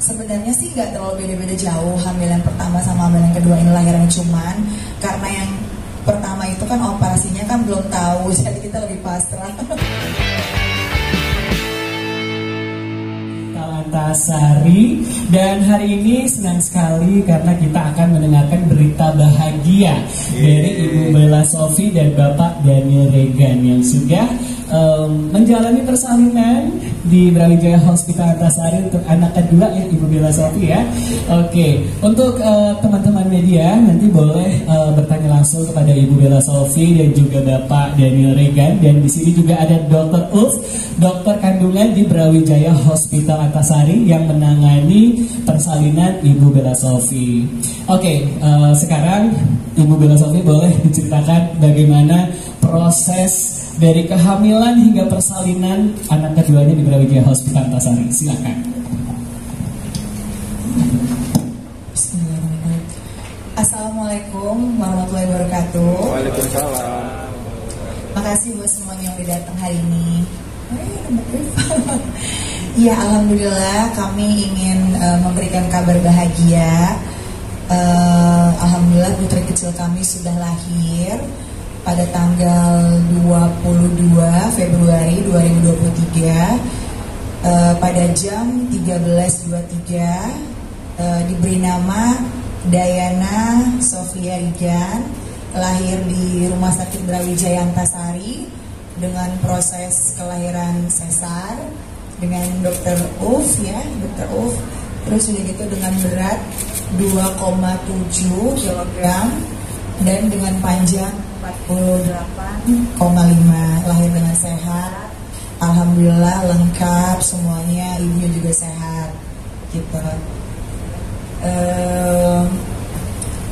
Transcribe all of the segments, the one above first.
Sebenarnya sih nggak terlalu beda-beda jauh hamil yang pertama sama hamil yang kedua ini lahirnya, cuman karena yang pertama itu kan operasinya kan belum tahu, jadi kita lebih pasrah. Antasari, dan hari ini senang sekali karena kita akan mendengarkan berita bahagia dari Ibu Bella Sophie dan Bapak Daniel Regan yang sudah menjalani persalinan di Brawijaya Hospital Antasari untuk anak kedua ya Ibu Bella Sophie ya. Oke, untuk teman-teman media nanti boleh bertanya langsung kepada Ibu Bella Sophie dan juga Bapak Daniel Regan, dan di sini juga ada Dr. Ulf, dokter kandungan di Brawijaya Hospital Antasari yang menangani persalinan Ibu Bella Sophie. Oke, sekarang Ibu Bella Sophie boleh diceritakan bagaimana proses dari kehamilan hingga persalinan anak keduanya di Brawijaya Hospital Antasari. Silakan. Bismillahirrahmanirrahim. Assalamualaikum warahmatullahi wabarakatuh. Waalaikumsalam. Makasih buat semuanya yang udah datang hari ini. Ya, alhamdulillah kami ingin memberikan kabar bahagia. Alhamdulillah putri kecil kami sudah lahir pada tanggal 22 Februari 2023 pada jam 13.23, diberi nama Dayana Sophia Regan, lahir di Rumah Sakit Brawijaya Antasari dengan proses kelahiran sesar dengan Dr. Ulf ya, Dr. Ulf. Terus udah gitu dengan berat 2,7 kg dan dengan panjang 48,5, lahir dengan sehat. Alhamdulillah lengkap semuanya, ibunya juga sehat gitu.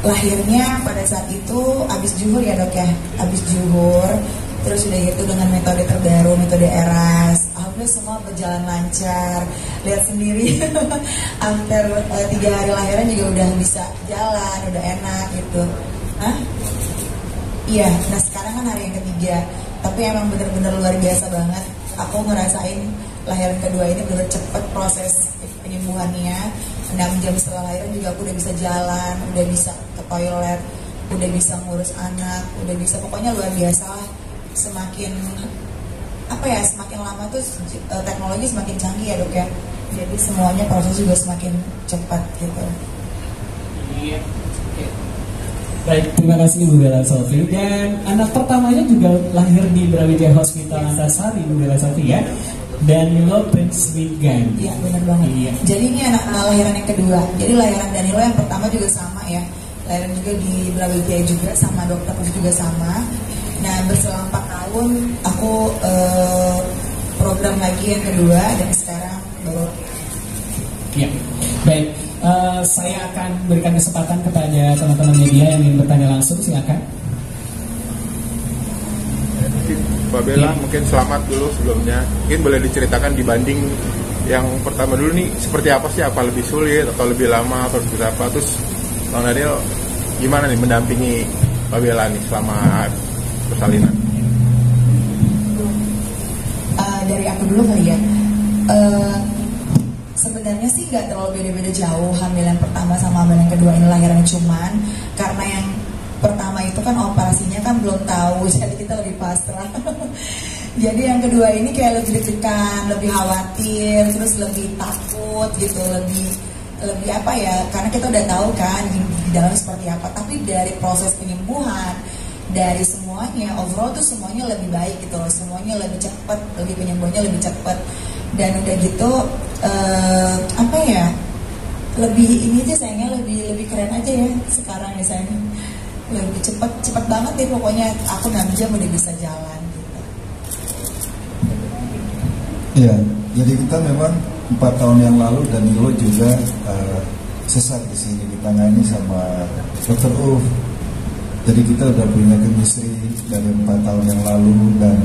Lahirnya pada saat itu abis zuhur ya dok ya, abis zuhur. Terus udah gitu dengan metode terbaru, metode ERAS. Alhamdulillah semua berjalan lancar. Lihat sendiri, hampir 3 hari lahiran juga udah bisa jalan, udah enak gitu. Hah? Iya, nah sekarang kan hari yang ketiga. Tapi emang bener-bener luar biasa banget. Aku ngerasain lahiran kedua ini bener cepet proses penyembuhannya. 6 jam setelah lahiran juga aku udah bisa jalan, udah bisa ke toilet, udah bisa ngurus anak, udah bisa, pokoknya luar biasa lah. Semakin semakin lama tuh teknologi semakin canggih ya dok ya. Jadi semuanya proses juga semakin cepat gitu. Iya. Baik, terima kasih Ibu Bella Sophie. Dan anak pertamanya juga lahir di Brawijaya Hospital Antasari, Ibu Bella Sophie ya. Danilo Prince Regan. Iya benar banget. Iya. Jadi ini anak lahiran yang kedua. Jadi lahiran Danilo yang pertama juga sama ya. Lahiran juga di Brawijaya juga sama dokter juga sama. Nah berselang 4 tahun aku program lagi yang kedua dan sekarang baru. Ya, baik. Saya akan berikan kesempatan kepada teman-teman media yang ingin bertanya langsung, silakan. Mbak Bella, mungkin selamat dulu sebelumnya. Mungkin boleh diceritakan dibanding yang pertama dulu nih, seperti apa sih? Apa lebih sulit atau lebih lama atau seperti apa? Terus Bang Daniel gimana nih mendampingi Mbak Bella nih selama persalinan? Dari aku dulu kali ya. Sebenarnya sih nggak terlalu beda-beda jauh hamil yang pertama sama hamil yang kedua ini lahirnya, cuman karena yang pertama itu kan operasinya kan belum tahu, jadi kita lebih pasrah. Jadi yang kedua ini kayak lebih deg-degan, lebih khawatir, terus lebih takut gitu, lebih apa ya, karena kita udah tahu kan di dalam seperti apa. Tapi dari proses penyembuhan, dari semuanya overall tuh semuanya lebih baik gitu loh, semuanya lebih cepat, lebih penyembuhannya lebih cepat. Dan udah gitu lebih ini aja sayangnya, lebih keren aja ya sekarang ya sayangnya, lebih cepat banget deh pokoknya. Aku 6 jam udah bisa jalan gitu. Iya, jadi kita memang 4 tahun yang lalu Danilo juga sesar di sini ditangani sama Dr. Ulf. Jadi kita udah punya chemistry dari 4 tahun yang lalu, dan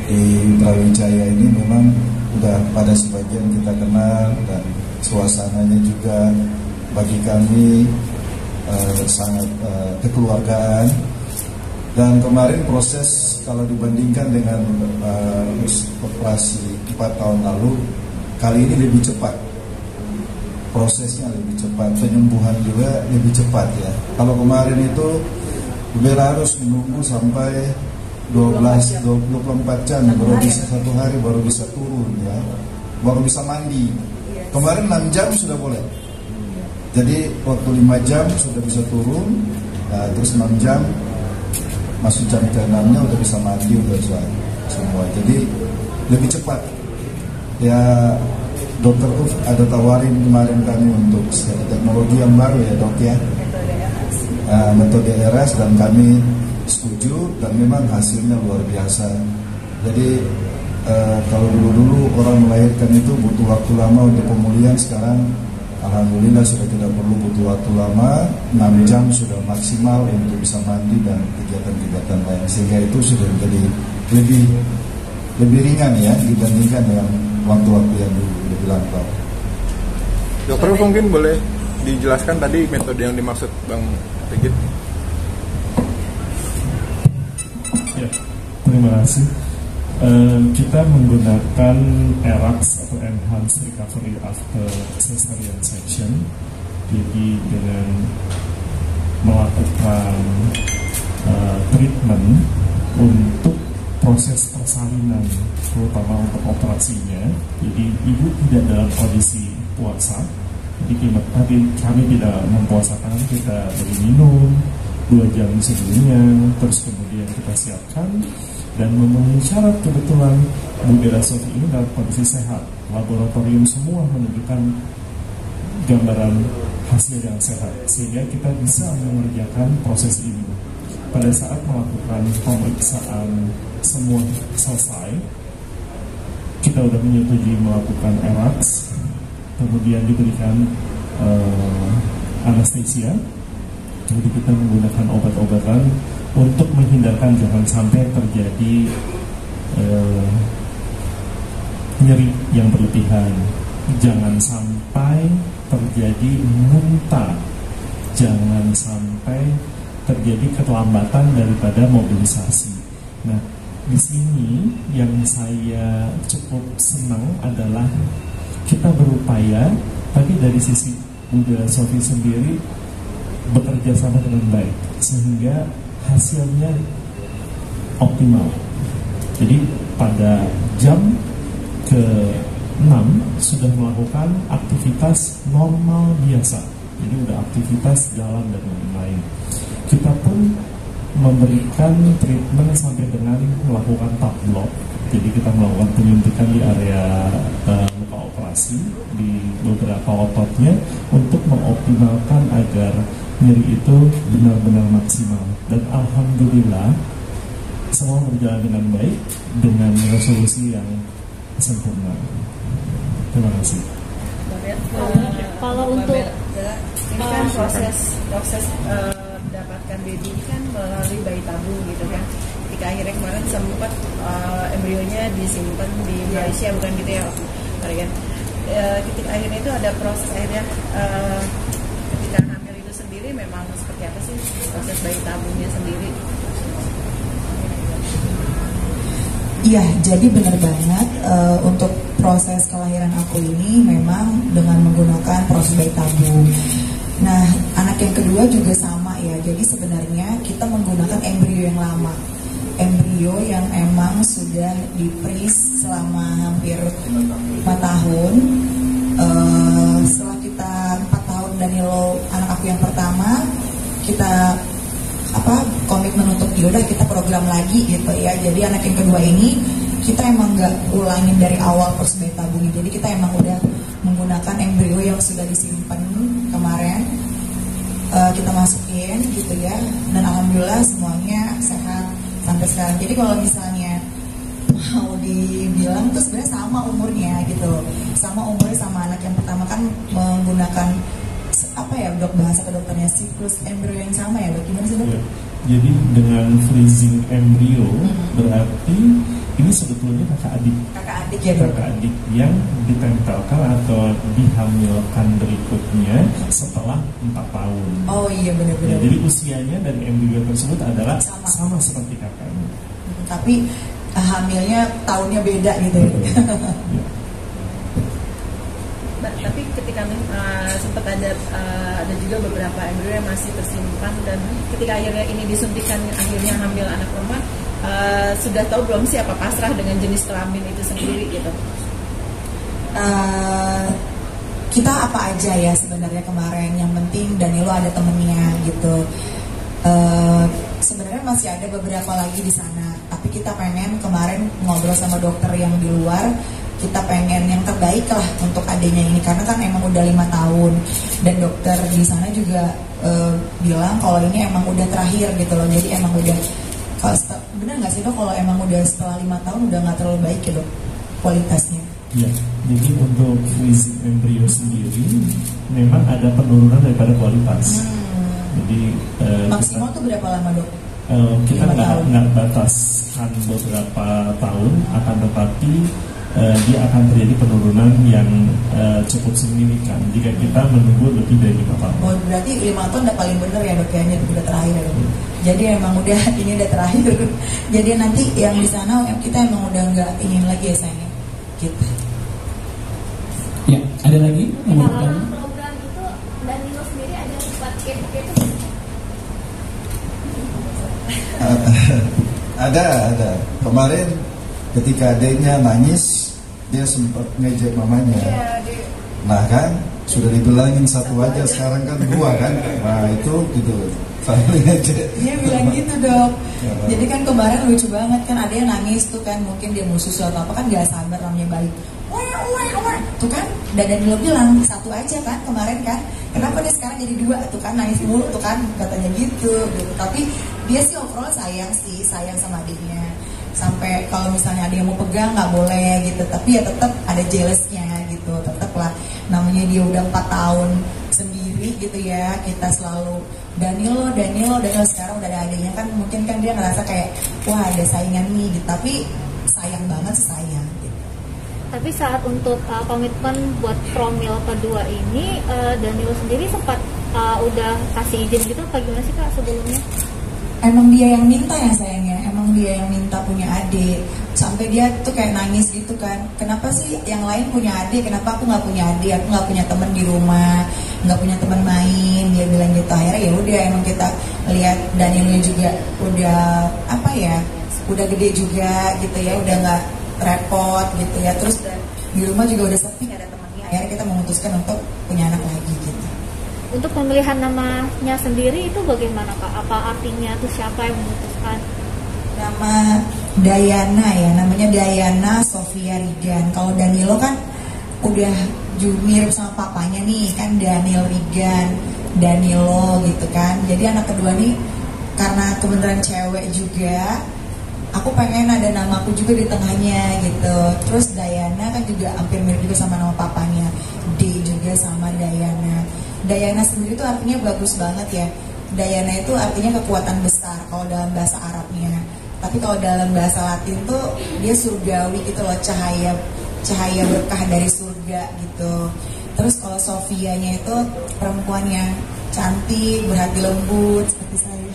di Brawijaya ini memang udah pada sebagian kita kenal, dan suasananya juga bagi kami sangat kekeluargaan. Dan kemarin proses kalau dibandingkan dengan operasi 4 tahun lalu, kali ini lebih cepat. prosesnya lebih cepat, penyembuhan juga lebih cepat ya. Kalau kemarin itu Bella harus menunggu sampai 24 jam baru bisa, 1 hari baru bisa turun ya, baru bisa mandi. Kemarin 6 jam sudah boleh, jadi waktu 5 jam sudah bisa turun, nah, terus 6 jam masuk jam ke-6-nya udah bisa mandi, udah bisa semua, jadi lebih cepat ya. Dokter Uf ada tawarin kemarin kami untuk teknologi yang baru ya dok ya, metode ERAS, dan kami setuju dan memang hasilnya luar biasa. Jadi kalau dulu orang melahirkan itu butuh waktu lama untuk pemulihan, sekarang alhamdulillah sudah tidak perlu butuh waktu lama, 6 jam sudah maksimal untuk bisa mandi dan kegiatan-kegiatan lain, sehingga itu sudah menjadi lebih ringan ya dibandingkan dengan waktu-waktu yang dulu lebih lampau. Dokter mungkin boleh dijelaskan tadi metode yang dimaksud Bang Rigid? Ya, terima kasih. Kita menggunakan ERAS atau Enhanced Recovery After Cesarean Section. Jadi dengan melakukan treatment untuk proses persalinan, terutama untuk operasinya. Jadi ibu tidak dalam kondisi puasa, jadi kami tidak mempuasakan, kita beri minum 2 jam sebelumnya, terus kemudian kita siapkan dan memenuhi syarat. Kebetulan Bu Bella Sofi ini dalam kondisi sehat, laboratorium semua menunjukkan gambaran hasil yang sehat, sehingga kita bisa mengerjakan proses ini. Pada saat melakukan pemeriksaan semua selesai, kita sudah menyetujui melakukan ERAS, kemudian diberikan anestesia. Jadi kita menggunakan obat-obatan untuk menghindarkan jangan sampai terjadi nyeri yang berlebihan, jangan sampai terjadi muntah, jangan sampai terjadi keterlambatan daripada mobilisasi. Nah, di sini yang saya cukup senang adalah kita berupaya, tapi dari sisi Bu Bella Sofi sendiri bekerja sama dengan baik sehingga hasilnya optimal. Jadi pada jam ke-6 sudah melakukan aktivitas normal biasa. Jadi udah aktivitas jalan dan lain-lain. Kita pun memberikan treatment sampai dengan melakukan tap block. Jadi kita melakukan penyuntikan di area luka operasi di beberapa ototnya untuk mengoptimalkan agar nyeri itu benar-benar maksimal. Dan alhamdulillah semua berjalan dengan baik dengan resolusi yang sempurna. Terima kasih. Kalau untuk ini kan proses mendapatkan baby ini kan melalui bayi tabung gitu kan. Ketika akhirnya kemarin sempat embrionya disimpan di Malaysia, bukan gitu ya kan. Ketika akhirnya itu ada proses akhirnya ketika hamil itu sendiri memang seperti apa sih proses bayi tabungnya sendiri? Iya, jadi benar banget untuk proses kelahiran aku ini memang dengan menggunakan proses bayi tabung. Nah, anak yang kedua juga sama ya. Jadi sebenarnya kita menggunakan embrio yang lama, embrio yang emang sudah di-freeze selama hampir 4 tahun. Setelah kita 4 tahun Danilo anak aku yang pertama, kita komitmen untuk yaudah kita program lagi gitu ya. Jadi anak yang kedua ini kita emang nggak ulangin dari awal proses bayi tabung. Jadi kita emang udah menggunakan embrio yang sudah disimpan kemarin, kita masukin gitu ya. Dan alhamdulillah semuanya sehat sampai sekarang. Jadi kalau misalnya mau dibilang tuh sebenarnya sama umurnya gitu, sama umurnya sama anak yang pertama kan menggunakan dok, bahasa kedokternya siklus embrio yang sama ya dok, gimana sih dok? Ya, jadi dengan freezing embrio berarti ini sebetulnya kakak adik ya dok? Kakak adik yang ditempelkan atau dihamilkan berikutnya setelah 4 tahun. Oh iya benar-benar. Ya, jadi usianya dan embrio tersebut adalah sama seperti kakaknya. Tapi hamilnya tahunnya beda gitu ya. tapi ketika sempat ada juga beberapa embrio yang masih tersimpan, dan ketika akhirnya ini disuntikan akhirnya hamil anak perempuan, sudah tahu belum sih apa pasrah dengan jenis kelamin itu sendiri gitu? Kita apa aja ya sebenarnya kemarin, yang penting Danilo ada temennya gitu. Sebenarnya masih ada beberapa lagi di sana, tapi kita pengen kemarin ngobrol sama dokter yang di luar, kita pengen yang terbaik lah untuk adanya ini, karena kan emang udah 5 tahun dan dokter di sana juga bilang kalau ini emang udah terakhir gitu loh. Jadi emang udah, bener nggak sih dok kalau emang udah setelah 5 tahun udah nggak terlalu baik ya dok kualitasnya? Ya, jadi untuk freezing embrio sendiri memang ada penurunan daripada kualitas. Jadi maksimal tuh berapa lama dok? Kita nggak bataskan beberapa tahun, akan tetapi dia akan terjadi penurunan yang cukup signifikan jika kita menunggu lebih dari 5 tahun. Oh, berarti 5 tahun udah paling bener ya dok, kayaknya udah terakhir ya dok. Jadi emang udah ini udah terakhir. Jadi nanti yang di sana kita emang udah nggak ingin lagi ya sayangnya. Gitu. Ya, ada lagi yang mau bertanya? Dalam program itu Danilo sendiri ada buat gitu. Ada. Kemarin ketika adiknya nangis, dia sempat ngejek mamanya. Nah kan, sudah dibilangin satu aja, sekarang kan 2 kan. Nah itu gitu, saling ngejek. Dia bilang gitu dok. Jadi kan kemarin lucu banget kan, ada yang nangis tuh kan, mungkin dia mau susu atau apa kan, gak sabar namanya bayi. Tuh kan, dan Danilo bilang 1 aja kan kemarin kan, kenapa dia sekarang jadi 2 tuh kan, nangis mulu tuh kan, katanya gitu. Tapi dia sih overall sayang sama adiknya. Sampai kalau misalnya ada yang mau pegang nggak boleh gitu, tapi ya tetap ada jealousnya gitu, tetap lah. Namanya dia udah 4 tahun sendiri gitu ya, kita selalu Danilo sekarang udah ada adiknya kan, mungkin kan dia ngerasa kayak wah ada saingan nih gitu, tapi sayang banget sayang. Tapi saat untuk komitmen buat promil kedua ini, Danilo sendiri sempat udah kasih izin gitu apa gimana sih kak sebelumnya? Emang dia yang minta ya sayangnya, emang dia yang minta punya adik. Sampai dia tuh kayak nangis gitu kan, kenapa sih yang lain punya adik, kenapa aku nggak punya adik, aku nggak punya teman di rumah, nggak punya teman main. Dia bilang gitu. Akhirnya ya udah, emang kita lihat Danilo juga udah apa ya, udah gede juga gitu ya, udah nggak repot gitu ya, terus di rumah juga udah sepi, gak ada temannya. Akhirnya kita memutuskan untuk punya anak lagi gitu. Untuk pemilihan namanya sendiri itu bagaimana kak? Apa artinya tuh, siapa yang memutuskan? Nama Dayana ya, namanya Dayana Sofia Rigan. Kalau Danilo kan udah mirip sama papanya nih kan, Daniel Rigan, Danilo gitu kan. Jadi anak kedua nih karena kebenaran cewek juga, aku pengen ada namaku juga di tengahnya gitu. Terus Dayana kan juga hampir mirip juga sama nama papanya, D juga sama Dayana. Dayana sendiri itu artinya bagus banget ya. Dayana itu artinya kekuatan besar kalau dalam bahasa Arabnya. Tapi kalau dalam bahasa Latin tuh dia surgawi gitu loh, cahaya berkah dari surga gitu. Terus kalau Sofianya itu perempuan yang cantik, berhati lembut seperti saya.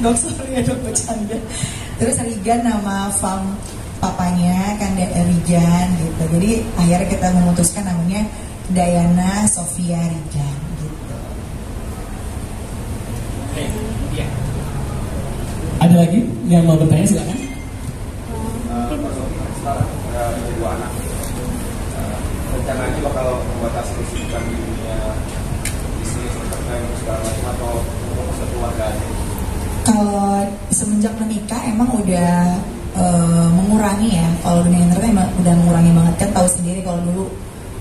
Dok, sorry ya dok, bercanda. Terus Rigan nama fam papanya kan Rigan gitu. Jadi akhirnya kita memutuskan namanya Dayana Sofia Rigan gitu. Ada lagi yang mau bertanya, silakan. Sekarang dua anak, rencananya bakal membatasi kesibukan di dunia bisnis, entertainment segala macam, atau untuk keluarga aja? Kalau semenjak menikah emang udah mengurangi ya. Kalau dunia entertainment emang udah mengurangi banget kan, tahu sendiri kalau dulu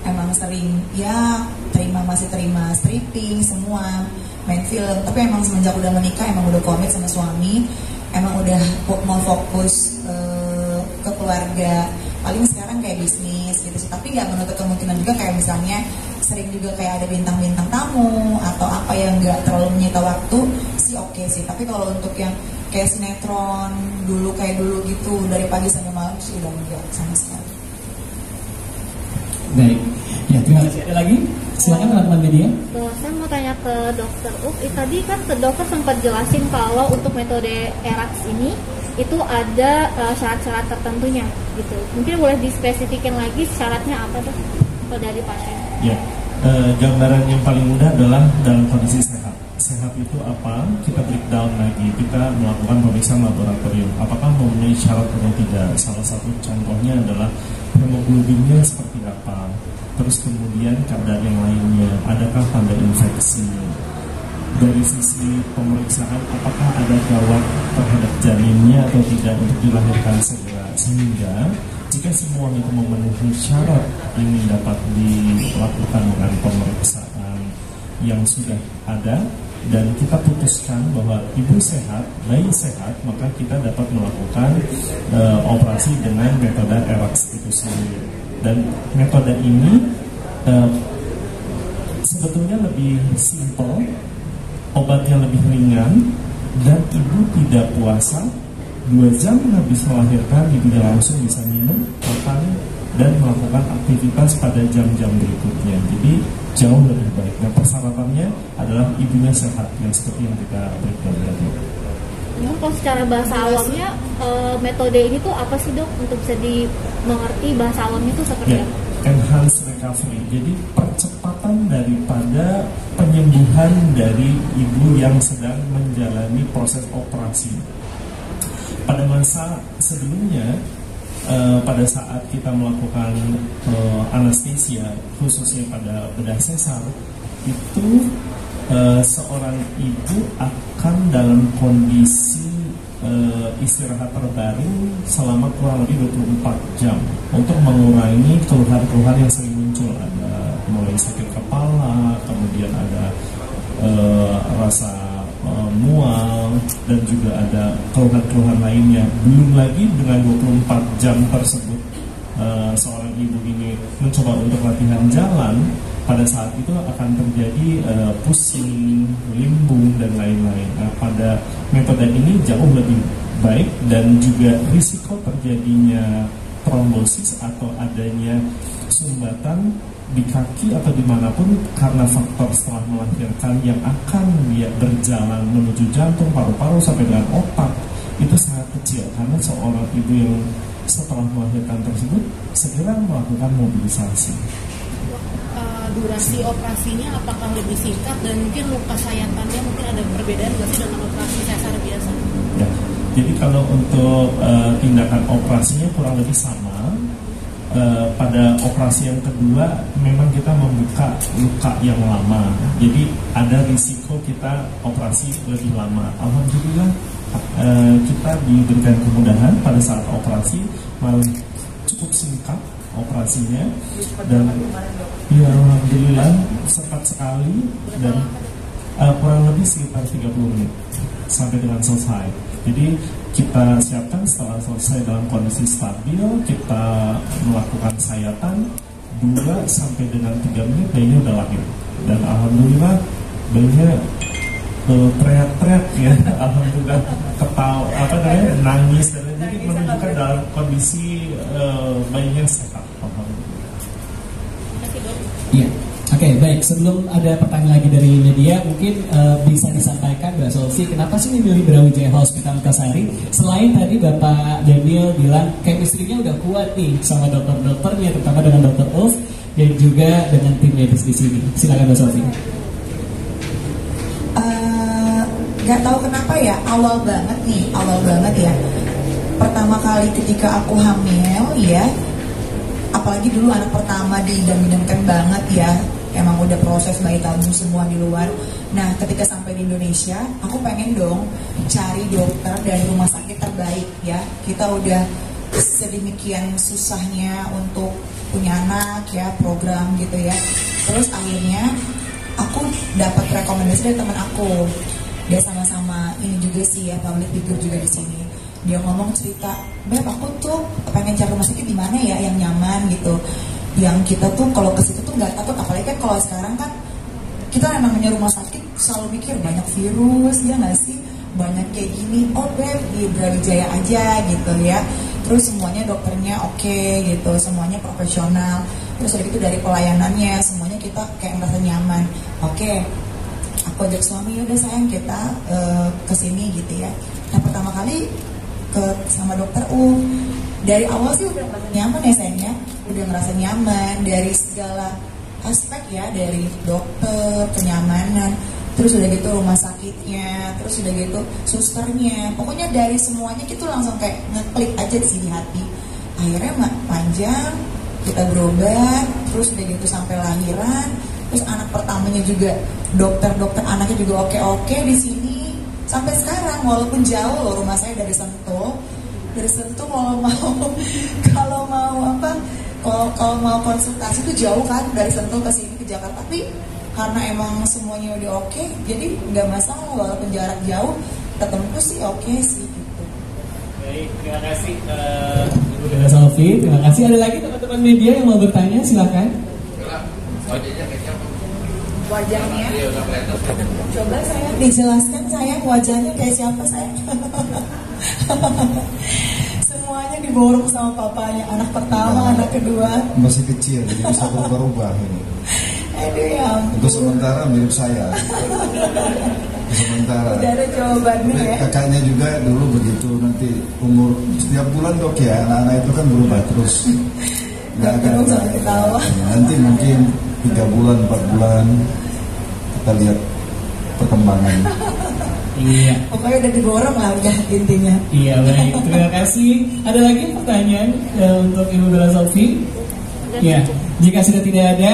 emang sering ya masih terima stripping semua, main film. Tapi emang semenjak udah menikah emang udah komit sama suami, emang udah mau fokus ke keluarga. Paling sekarang kayak bisnis gitu sih, tapi nggak menutup kemungkinan juga kayak misalnya sering juga kayak ada bintang-bintang tamu atau apa yang nggak terlalu menyita waktu sih, oke sih. Tapi kalau untuk yang kayak sinetron dulu kayak dulu gitu dari pagi sampai malam sih udah enggak sama sekali. Baik, ya terima kasih. Ada lagi? Silakan teman-teman media. Saya mau tanya ke Dokter Uf. Tadi kan dokter sempat jelasin kalau untuk metode ERAX ini itu ada syarat-syarat tertentunya gitu. Mungkin boleh dispesifikin lagi syaratnya apa tuh kalau dari pasien? Ya, gambaran yang paling mudah adalah dalam kondisi sehat. Sehat itu apa? Kita breakdown lagi. Kita melakukan pemeriksaan laboratorium. Apakah memenuhi syarat atau tidak? Salah satu contohnya adalah hemoglobinnya seperti apa. Terus kemudian keadaan yang lainnya. Adakah tanda infeksi? Dari sisi pemeriksaan, apakah ada gawat terhadap janinnya atau tidak untuk dilahirkan segera? Sehingga jika semua itu memenuhi syarat ini dapat dilakukan dengan pemeriksaan yang sudah ada dan kita putuskan bahwa ibu sehat, bayi sehat, maka kita dapat melakukan operasi dengan metode ERAS itu sendiri. Dan metode ini sebetulnya lebih simple, obatnya lebih ringan, dan ibu tidak puasa. 2 jam habis melahirkan, ibu langsung bisa minum, makan, dan melakukan aktivitas pada jam-jam berikutnya. Jadi jauh lebih baik. Nah, persyaratannya adalah ibunya sehat, yang seperti yang kita berikan tadi. Kalau secara bahasa awamnya metode ini tuh apa sih dok? Untuk bisa dimengerti bahasa awamnya itu seperti ya, apa? Enhanced recovery. Jadi percepatan daripada penyembuhan dari ibu yang sedang menjalani proses operasi. Pada masa sebelumnya, pada saat kita melakukan anestesia, khususnya pada bedah sesar, itu seorang ibu akan dalam kondisi istirahat terbaring selama kurang lebih 24 jam untuk mengurangi keluhan-keluhan yang sering muncul. Ada mulai sakit kepala, kemudian ada rasa mual, dan juga ada keluhan-keluhan lainnya. Belum lagi dengan 24 jam tersebut seorang ibu ini mencoba untuk latihan jalan, pada saat itu akan terjadi pusing, limbung, dan lain-lain. Nah, pada metode ini jauh lebih baik, dan juga risiko terjadinya trombosis atau adanya sumbatan di kaki atau dimanapun karena faktor setelah melahirkan yang akan dia berjalan menuju jantung, paru-paru, sampai dengan otak, itu sangat kecil. Karena seorang ibu yang setelah melahirkan tersebut segera melakukan mobilisasi. Durasi operasinya apakah lebih singkat, dan mungkin luka sayatannya mungkin ada perbedaan nggak sih dengan operasi sesar biasa? Ya, jadi kalau untuk tindakan operasinya kurang lebih sama. Pada operasi yang kedua memang kita membuka luka yang lama, jadi ada risiko kita operasi lebih lama. Alhamdulillah kita diberikan kemudahan pada saat operasi, malah cukup singkat operasinya, dan ya alhamdulillah cepat sekali, dan kurang lebih sekitar 30 menit sampai dengan selesai. Jadi kita siapkan setelah selesai dalam kondisi stabil, kita melakukan sayatan 2 sampai dengan 3 menit, bayinya udah lahir. Dan alhamdulillah bayinya teriak-teriak ya, alhamdulillah, ketawa, nangis, dan jadi menunjukkan dalam kondisi bayinya sehat. Alhamdulillah. Iya. Oke, baik. Sebelum ada pertanyaan lagi dari media, mungkin bisa disampaikan Mbak Sofi, kenapa sih memilih Brawijaya Hospital Antasari? Selain tadi Bapak Daniel bilang chemistry-nya udah kuat nih sama dokter-dokternya, terutama dengan Dr. Ulf dan juga dengan tim medis di sini. Silakan Mbak Sofi. Gak tahu kenapa ya, awal banget ya. Pertama kali ketika aku hamil ya, apalagi dulu anak pertama diidam-idamkan banget ya, emang udah proses bayi tabung semua di luar. Nah, ketika sampai di Indonesia, aku pengen dong cari dokter dari rumah sakit terbaik ya. Kita udah sedemikian susahnya untuk punya anak ya, program gitu ya. Terus akhirnya aku dapat rekomendasi dari teman aku. Dia sama-sama ini juga sih ya, public figure juga di sini. Dia ngomong cerita, Beb, aku tuh pengen cari rumah sakit di mana ya yang nyaman gitu, yang kita tuh kalau ke situ tuh nggak takut. Apalagi kan kalau sekarang kan kita yang namanya rumah sakit selalu mikir banyak virus ya nggak sih, banyak kayak gini. Oh Beb, di Brawijaya aja gitu ya. Terus semuanya dokternya oke gitu, semuanya profesional. Terus udah gitu dari pelayanannya semuanya kita kayak merasa nyaman. Oke, aku ajak suami, udah sayang kita kesini gitu ya. Nah pertama kali sama dokter dari awal sih udah ngerasa nyaman ya sayangnya, udah ngerasa nyaman dari segala aspek ya, dari dokter, kenyamanan, terus udah gitu rumah sakitnya, terus udah gitu susternya, pokoknya dari semuanya gitu langsung kayak ngeklik aja di sini hati. Akhirnya panjang, kita berobat, terus udah gitu sampai lahiran, terus anak pertamanya juga dokter anaknya juga oke di sini sampai sekarang, walaupun jauh loh rumah saya dari Sentul kalau mau konsultasi itu jauh kan dari Sentul ke sini ke Jakarta, tapi karena emang semuanya udah oke, jadi nggak masalah walaupun jarak jauh ketemu sih oke sih gitu. Baik, terima kasih Ibu Bella Sofi, terima kasih. Ada lagi teman-teman media yang mau bertanya, silakan. Wajahnya coba saya dijelaskan, saya wajahnya kayak siapa saya? Semuanya diborong sama papanya, anak pertama, anak kedua masih kecil jadi bisa berubah-ubah ini. Aduh ya ampun. Untuk sementara mirip saya. Sementara. Udah ada jawabannya ya. Kakaknya juga dulu begitu, nanti umur setiap bulan dok ya, anak-anak itu kan berubah terus. Nggak akan ketawa. Nanti mungkin 3 bulan, 4 bulan kita lihat perkembangan. Iya. Pokoknya udah diborong lah udah intinya. Iya baik, terima kasih. Ada lagi pertanyaan untuk Ibu Bella Sofi? Ya, jika sudah tidak ada,